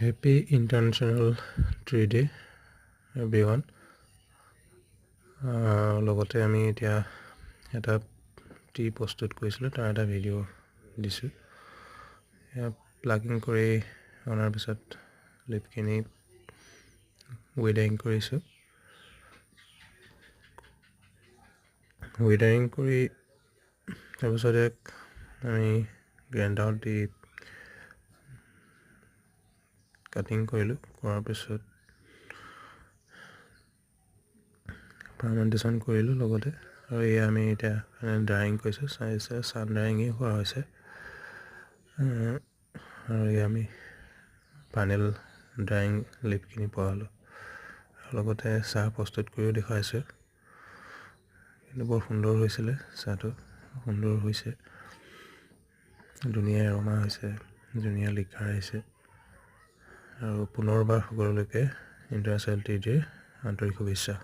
Happy International Tree Day everyone. লগতে আমি এতিয়া এটা টি প্ৰস্তুত কৰিছিলোঁ তাৰ এটা ভিডিঅ' দিছোঁ। প্লাগিং কৰি অনাৰ পিছত লিপখিনি ৱেডাৰিং কৰিছোঁ। ৱেডাৰিং কৰি তাৰপিছত আমি গ্ৰাইণ্ডাৰত দি কাটিং কৰিলোঁ। কৰাৰ পিছত ফাৰ্মেণ্টেশ্যন কৰিলোঁ লগতে, আৰু এয়া আমি এতিয়া ড্ৰাইং কৰিছোঁ। ছান ড্ৰাইঙেই হোৱা হৈছে, আৰু এয়া আমি ফাইনেল ড্ৰাইং লিপখিনি পঢ়ালোঁ। লগতে চাহ প্ৰস্তুত কৰিও দেখুৱাইছোঁ। কিন্তু বৰ সুন্দৰ হৈছিলে, চাহটো সুন্দৰ হৈছে, ধুনীয়া এৰমা হৈছে, ধুনীয়া লিখাৰ আহিছে। আৰু পুনৰবাৰ সকলোলৈকে ইণ্টাৰনেশ্যনেল ট্ৰী ডেৰ আন্তৰিক শুভেচ্ছা।